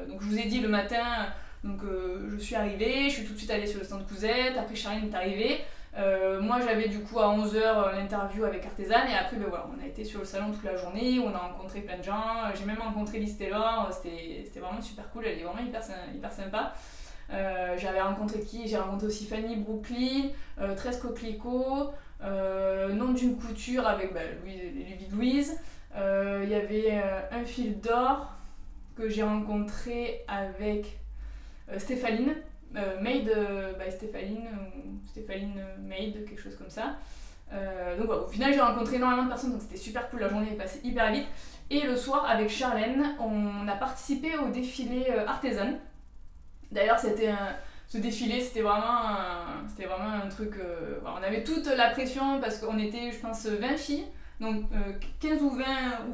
donc je vous ai dit le matin, donc je suis arrivée, je suis tout de suite allée sur le stand Cousette, après Charline est arrivée, Moi j'avais du coup à 11h l'interview avec Artisan et après ben voilà, on a été sur le salon toute la journée, on a rencontré plein de gens, j'ai même rencontré Liz Taylor, c'était vraiment super cool, elle est vraiment hyper sympa. J'avais rencontré qui? J'ai rencontré aussi Fanny Brooklyn, 13 Coquelicot, Nom d'une couture avec les Lévi Louise. Il y avait un fil d'or que j'ai rencontré avec Stéphaline, Made by Stéphaline, ou Stéphaline Made, quelque chose comme ça. Donc voilà, au final j'ai rencontré énormément de personnes, donc c'était super cool, la journée est passée hyper vite. Et le soir avec Charlène, on a participé au défilé Artisan. D'ailleurs ce défilé c'était vraiment un truc, on avait toute la pression parce qu'on était je pense 20 filles, donc 15 ou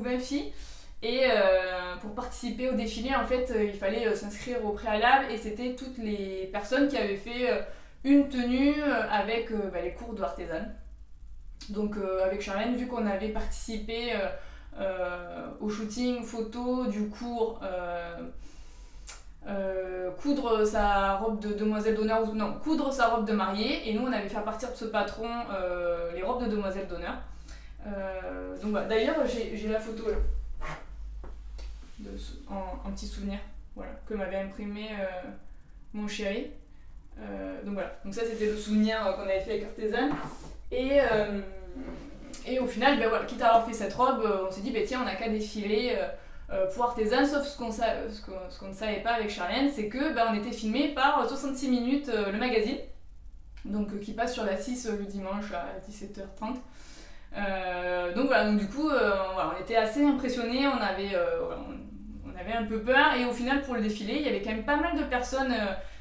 20 filles. Et pour participer au défilé, en fait, il fallait s'inscrire au préalable et c'était toutes les personnes qui avaient fait une tenue avec les cours de Artisan. Donc avec Charlène, vu qu'on avait participé au shooting photo du cours coudre sa robe de demoiselle d'honneur, ou non, coudre sa robe de mariée, et nous on avait fait à partir de ce patron les robes de demoiselle d'honneur. Donc voilà, d'ailleurs j'ai la photo là. En petit souvenir, voilà, que m'avait imprimé mon chéri. Donc voilà, donc ça c'était le souvenir qu'on avait fait avec Artisan. Et au final, ben voilà, quitte à avoir fait cette robe, on s'est dit tiens, on n'a qu'à défiler pour Artisan, sauf ce qu'on ne savait pas avec Charlène, c'est que on était filmé par 66 minutes le magazine, donc qui passe sur la 6 le dimanche à 17h30. Donc voilà, donc du coup voilà, on était assez impressionnés, on avait un peu peur, et au final pour le défilé il y avait quand même pas mal de personnes,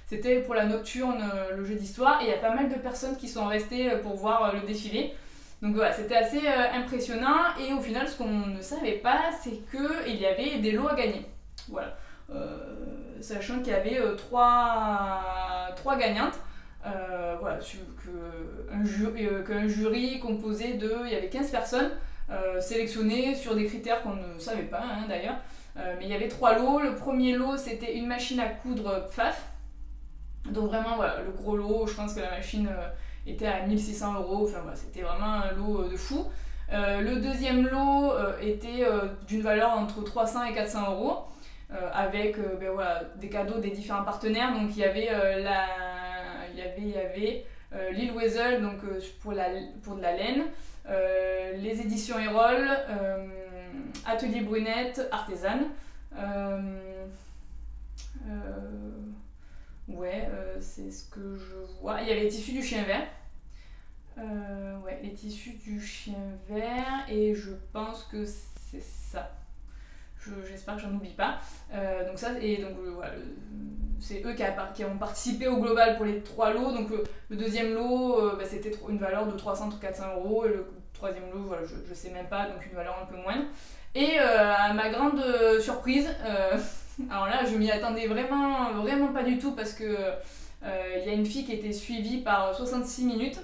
c'était pour la nocturne le jeudi soir, et il y a pas mal de personnes qui sont restées pour voir le défilé. Donc voilà, c'était assez impressionnant, et au final ce qu'on ne savait pas c'est qu'il y avait des lots à gagner. Voilà, sachant qu'il y avait trois gagnantes. Voilà, qu'un jury composé il y avait 15 personnes sélectionnées sur des critères qu'on ne savait pas d'ailleurs, mais il y avait 3 lots. Le premier lot c'était une machine à coudre Pfaff, donc vraiment voilà, le gros lot, je pense que la machine était à 1600 €, enfin voilà, c'était vraiment un lot de fou. Le deuxième lot était d'une valeur entre 300 et 400 €, avec voilà, des cadeaux des différents partenaires. Donc il y avait Lil Weasel, donc pour de la laine, les éditions Erol, Atelier Brunette, Artisan, c'est ce que je vois. Il y avait les tissus du chien vert, les tissus du chien vert, et je pense que c'est ça. J'espère que j'en oublie pas. Donc ça, et donc voilà, c'est eux qui ont participé au global pour les 3 lots. Donc le deuxième lot, c'était une valeur de 300-400 €, et le troisième lot, voilà, je sais même pas, donc une valeur un peu moindre. Et à ma grande surprise, alors là je m'y attendais vraiment pas du tout, parce que y a une fille qui était suivie par 66 minutes,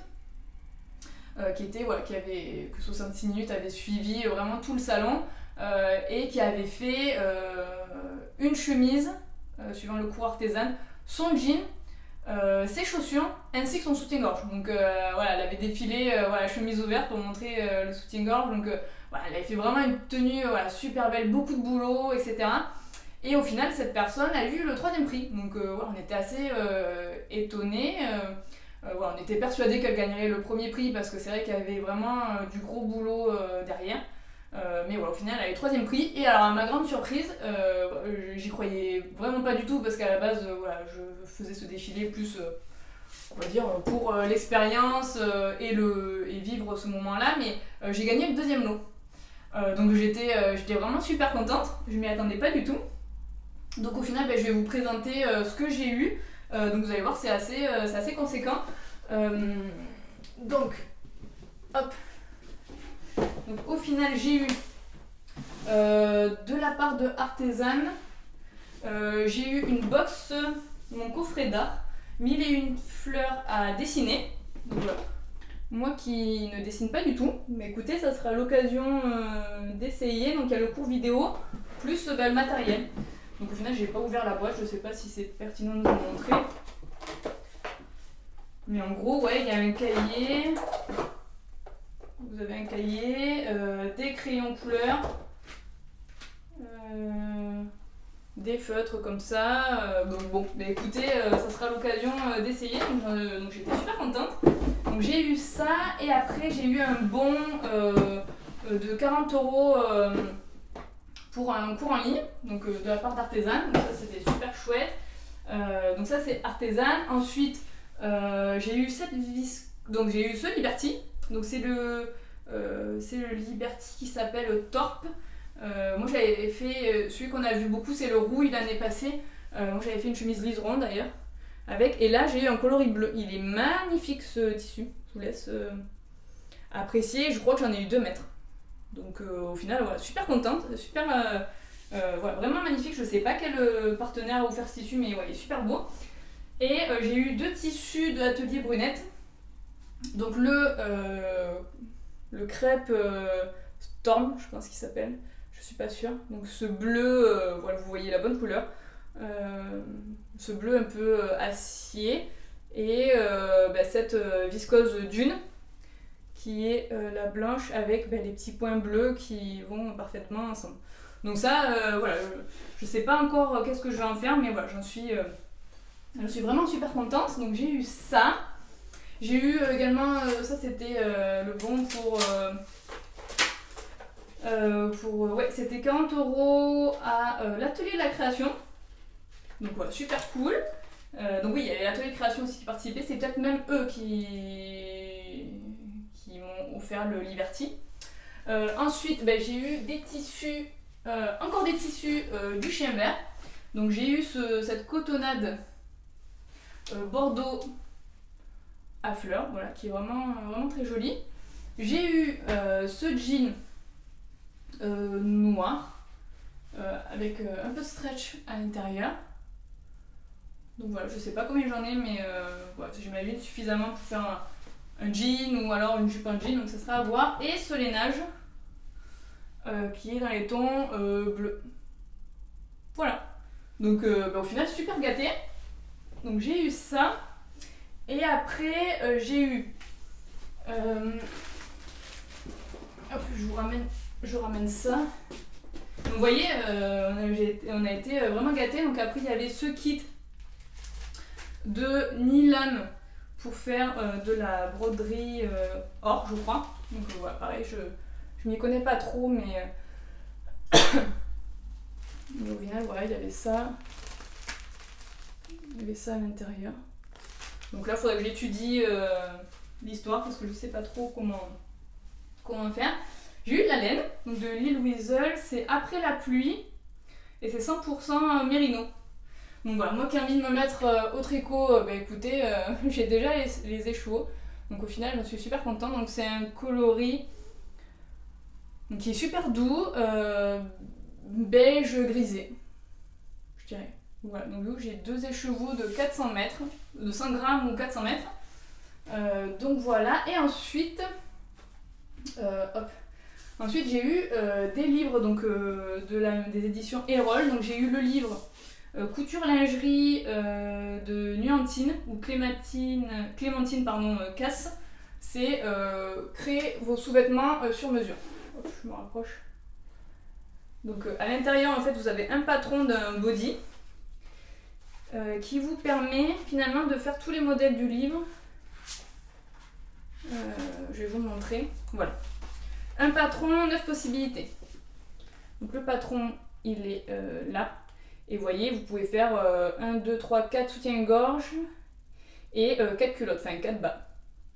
que 66 minutes avait suivi vraiment tout le salon, et qui avait fait une chemise suivant le cours Artisan, son jean, ses chaussures ainsi que son soutien-gorge. Donc voilà, elle avait défilé chemise ouverte pour montrer le soutien-gorge. Donc voilà, elle avait fait vraiment une tenue super belle, beaucoup de boulot, etc. Et au final, cette personne a eu le 3e prix. Donc voilà, on était assez étonnés. Voilà, on était persuadés qu'elle gagnerait le 1er prix, parce que c'est vrai qu'il y avait vraiment du gros boulot derrière. Mais voilà, au final elle a eu le 3e prix. Et alors à ma grande surprise, j'y croyais vraiment pas du tout, parce qu'à la base voilà, je faisais ce défilé plus on va dire pour l'expérience et vivre ce moment là, mais j'ai gagné le 2e lot. Donc j'étais vraiment super contente, je m'y attendais pas du tout. Donc au final je vais vous présenter ce que j'ai eu. Donc vous allez voir, c'est assez conséquent. Donc hop. Donc au final j'ai eu de la part de Artisan, j'ai eu une box, mon coffret d'art, 1001 fleurs à dessiner. Donc voilà. Moi qui ne dessine pas du tout, mais écoutez, ça sera l'occasion d'essayer. Donc il y a le cours vidéo plus le matériel. Donc au final j'ai pas ouvert la boîte, je sais pas si c'est pertinent de vous montrer. Mais en gros, ouais, il y a un cahier. Vous avez un cahier, des crayons couleur, des feutres comme ça. Bon, bah écoutez, ça sera l'occasion d'essayer. Donc j'étais super contente. Donc j'ai eu ça et après j'ai eu un bon de 40 € pour un cours en ligne, donc de la part d'Artesane. Donc ça c'était super chouette. Donc ça c'est Artesane. Ensuite j'ai eu donc j'ai eu ce Liberty. Donc c'est le Liberty qui s'appelle Torp. Moi j'avais fait celui qu'on a vu beaucoup, c'est le rouille l'année passée. Moi j'avais fait une chemise liseron d'ailleurs avec, et là j'ai eu un coloris bleu. Il est magnifique ce tissu. Je vous laisse apprécier. Je crois que j'en ai eu 2 mètres. Donc au final voilà, super contente, super voilà, vraiment magnifique. Je sais pas quel partenaire a offert ce tissu, mais ouais, il est super beau. Et j'ai eu 2 tissus de l'atelier Brunette. Donc le crêpe Storm, je pense qu'il s'appelle, je suis pas sûre. Donc ce bleu, voilà, vous voyez la bonne couleur, ce bleu un peu acier, et cette viscose Dune qui est la blanche avec les petits points bleus qui vont parfaitement ensemble. Donc ça, voilà, je sais pas encore qu'est-ce que je vais en faire, mais voilà, j'en suis vraiment super contente. Donc j'ai eu ça. J'ai eu également, ça c'était le bon ouais, c'était 40 € à l'atelier de la création. Donc voilà, super cool. Donc oui, il y avait l'atelier de création aussi qui participait. C'est peut-être même eux qui m'ont offert le Liberty. Ensuite, j'ai eu des tissus, encore des tissus du Chien Vert. Donc j'ai eu cette cotonnade Bordeaux à fleurs, voilà, qui est vraiment, vraiment très jolie. J'ai eu ce jean noir avec un peu de stretch à l'intérieur. Donc voilà, je sais pas combien j'en ai, mais voilà, j'imagine suffisamment pour faire un jean ou alors une jupe en jean, donc ça sera à voir. Et ce lainage qui est dans les tons bleus. Voilà. Donc au final, super gâtée. Donc j'ai eu ça. Et après, j'ai eu... hop, je ramène ça. Donc, vous voyez, on a été vraiment gâtés. Donc après, il y avait ce kit de Nilam pour faire de la broderie or, je crois. Donc voilà, pareil, je m'y connais pas trop, mais au final, voilà, il y avait ça. Il y avait ça à l'intérieur. Donc là, il faudrait que j'étudie l'histoire parce que je sais pas trop comment faire. J'ai eu de la laine, donc de Lille Weasel, c'est Après la pluie et c'est 100% mérino. Donc voilà, moi qui ai envie de me mettre au tricot, écoutez, j'ai déjà les échevaux. Donc au final, je suis super contente. Donc c'est un coloris qui est super doux, beige grisé, je dirais. Voilà, donc j'ai 2 écheveaux de 400 mètres, de 100 grammes ou 400 mètres. Donc voilà, et ensuite, ensuite j'ai eu des livres donc, des éditions Erol. Donc j'ai eu le livre Couture lingerie de Nuantine, ou Clémentine Casse. C'est créer vos sous-vêtements sur mesure. Hop, je me rapproche. Donc à l'intérieur, en fait, vous avez un patron d'un body qui vous permet finalement de faire tous les modèles du livre. Je vais vous montrer. Voilà. Un patron, 9 possibilités. Donc le patron, il est là. Et vous voyez, vous pouvez faire 1, 2, 3, 4 soutiens-gorge et 4 culottes, enfin 4 bas.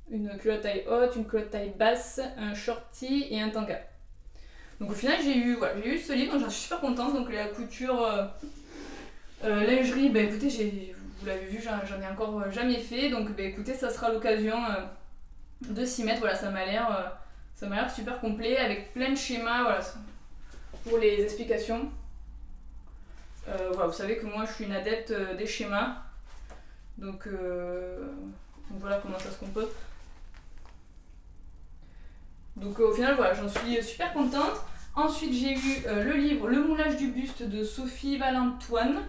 Une culotte taille haute, une culotte taille basse, un shorty et un tanga. Donc au final, j'ai eu ce livre, donc j'en suis super contente. Donc la couture lingerie, écoutez, vous l'avez vu, j'en ai encore jamais fait. Donc écoutez, ça sera l'occasion de s'y mettre. Voilà, ça m'a l'air super complet avec plein de schémas, voilà, pour les explications. Voilà, vous savez que moi je suis une adepte des schémas. Donc voilà comment ça se compose. Donc au final, voilà, j'en suis super contente. Ensuite, j'ai eu le livre Le moulage du buste de Sophie Valentoine,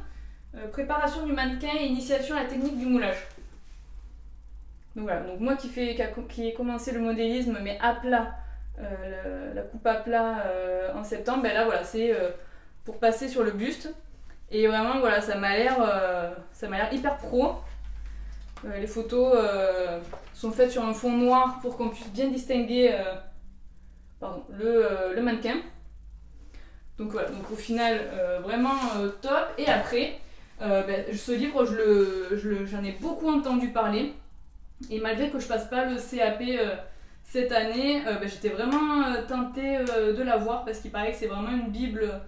préparation du mannequin et initiation à la technique du moulage. Donc voilà, donc moi qui ai commencé le modélisme mais à plat, la coupe à plat en septembre, ben là voilà, c'est pour passer sur le buste. Et vraiment voilà, ça m'a l'air hyper pro. Les photos sont faites sur un fond noir pour qu'on puisse bien distinguer le mannequin. Donc voilà, donc au final vraiment top. Et après, ce livre j'en ai beaucoup entendu parler. Et malgré que je passe pas le CAP cette année, j'étais vraiment tentée de l'avoir parce qu'il paraît que c'est vraiment une bible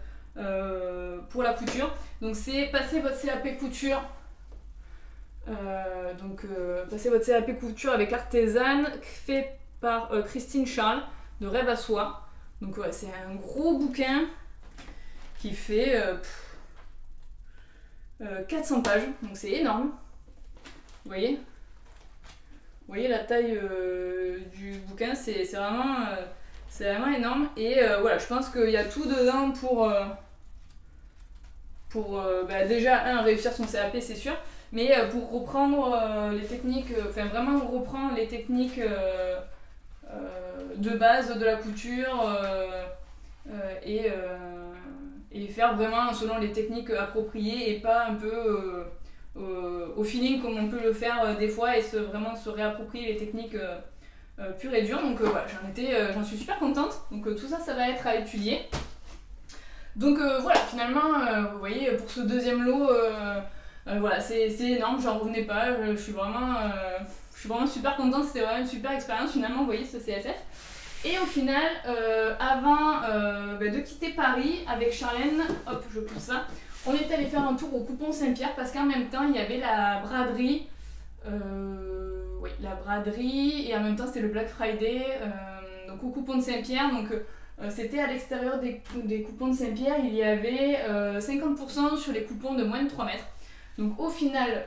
pour la couture. Donc c'est passer votre CAP couture. Passer votre CAP couture avec Artesane, fait par Christine Charles de Rêve à Soie. Donc ouais, c'est un gros bouquin qui fait 400 pages, donc c'est énorme. Vous voyez la taille du bouquin, c'est vraiment énorme. Et voilà, je pense qu'il y a tout dedans pour déjà réussir son CAP, c'est sûr, mais pour reprendre les techniques, vraiment reprendre les techniques de base de la couture et faire vraiment selon les techniques appropriées et pas un peu au feeling comme on peut le faire des fois et vraiment se réapproprier les techniques pures et dures. Donc voilà, j'en suis super contente. Donc tout ça, ça va être à étudier. Donc voilà, finalement, vous voyez, pour ce deuxième lot, voilà, c'est énorme, j'en revenais pas, je suis vraiment super contente, c'était vraiment une super expérience finalement, vous voyez, ce CSF. Et au final, avant de quitter Paris avec Charlène, hop, je pousse ça, on est allé faire un tour au Coupon Saint-Pierre parce qu'en même temps, il y avait la braderie, et en même temps, c'était le Black Friday, donc au Coupon de Saint-Pierre, donc c'était à l'extérieur des coupons de Saint-Pierre, il y avait 50% sur les coupons de moins de 3 mètres. Donc au final,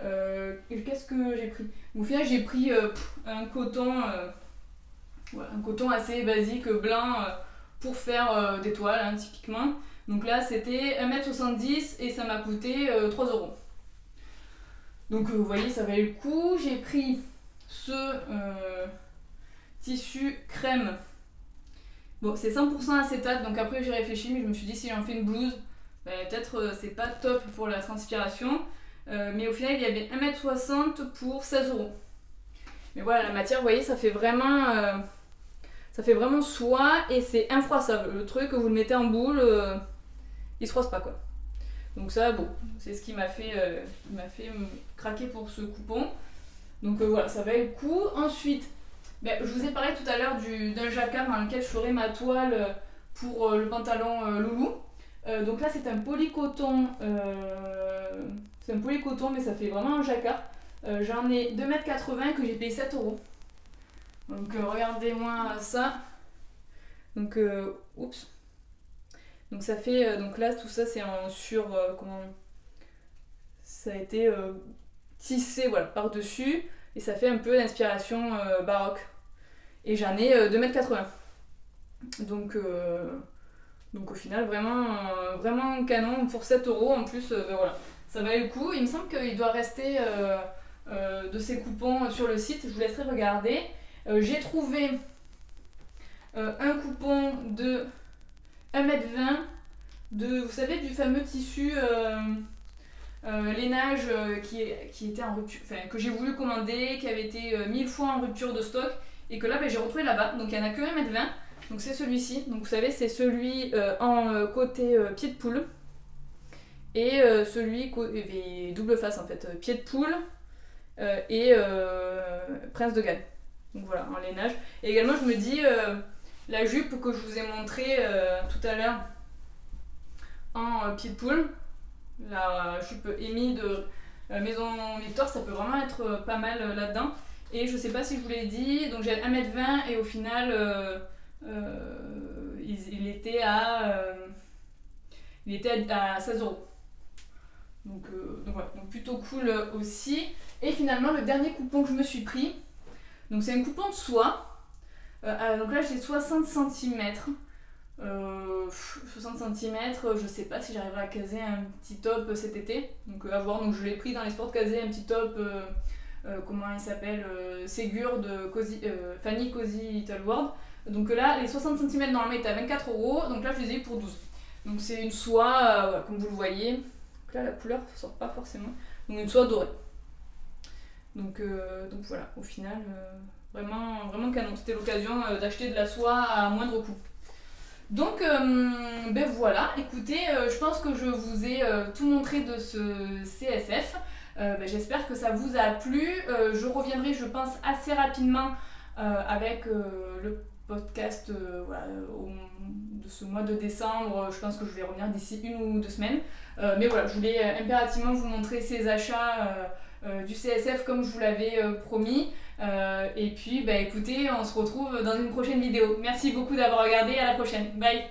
qu'est-ce que j'ai pris ? Au final, j'ai pris un coton assez basique, blanc, pour faire des toiles, hein, typiquement. Donc là, c'était 1m70 et ça m'a coûté 3€. Donc vous voyez, ça valait le coup. J'ai pris ce tissu crème. Bon, c'est 100% acétate, donc après j'ai réfléchi, mais je me suis dit si j'en fais une blouse, peut-être c'est pas top pour la transpiration. Mais au final, il y avait 1m60 pour 16€. Mais voilà, la matière, vous voyez, ça fait vraiment soie et c'est infroissable. Le truc, vous le mettez en boule, il se froisse pas, quoi. Donc ça, bon, c'est ce qui m'a fait me craquer pour ce coupon. Donc voilà, ça valait le coup. Ensuite, je vous ai parlé tout à l'heure d'un jacquard dans lequel je ferai ma toile pour le pantalon loulou. Donc là, c'est un polycoton. Mais ça fait vraiment un jacquard. J'en ai 2,80 m que j'ai payé 7€. Donc regardez-moi ça. Donc oups. Donc ça fait donc là tout ça c'est en ça a été tissé voilà par-dessus et ça fait un peu d'inspiration baroque. Et j'en ai 2,80 m. Donc au final vraiment canon pour 7€ en plus voilà. Ça valait le coup. Il me semble qu'il doit rester de ces coupons sur le site. Je vous laisserai regarder. J'ai trouvé un coupon de 1,20 m vous savez, du fameux tissu lainage qui était en rupture, que j'ai voulu commander, qui avait été 1000 fois en rupture de stock et que là j'ai retrouvé là-bas. Donc il n'y en a que 1,20 m. Donc c'est celui-ci. Donc vous savez, c'est celui en côté pied de poule. Et celui double face en fait, pied de poule et prince de Galles. Donc voilà, en lainage. Et également je me dis la jupe que je vous ai montrée tout à l'heure en pied de poule, la jupe Amy de Maison Victor, ça peut vraiment être pas mal là-dedans. Et je sais pas si je vous l'ai dit, donc j'ai 1,20 m et au final il était à 16€. Donc voilà, donc plutôt cool aussi. Et finalement, le dernier coupon que je me suis pris, donc c'est un coupon de soie. Donc là, j'ai 60 cm. 60 cm, je sais pas si j'arriverai à caser un petit top cet été. Donc à voir, donc je l'ai pris dans l'espoir de caser un petit top comment il s'appelle, Ségur de Fanny Cozy Little World. Donc là, les 60 cm normalement étaient à 24 €, donc là je les ai eu pour 12. Donc c'est une soie, voilà, comme vous le voyez. Donc là la couleur ne sort pas forcément. Donc une soie dorée. Donc voilà, au final, vraiment canon. C'était l'occasion d'acheter de la soie à moindre coût. Donc ben voilà, écoutez, je pense que je vous ai tout montré de ce CSF. Ben, j'espère que ça vous a plu. Je reviendrai, je pense, assez rapidement avec le podcast voilà, de ce mois de décembre. Je pense que je vais revenir d'ici 1 ou 2 semaines. Mais voilà, je voulais impérativement vous montrer ces achats du CSF comme je vous l'avais promis. Et puis, bah, écoutez, on se retrouve dans une prochaine vidéo. Merci beaucoup d'avoir regardé, à la prochaine. Bye!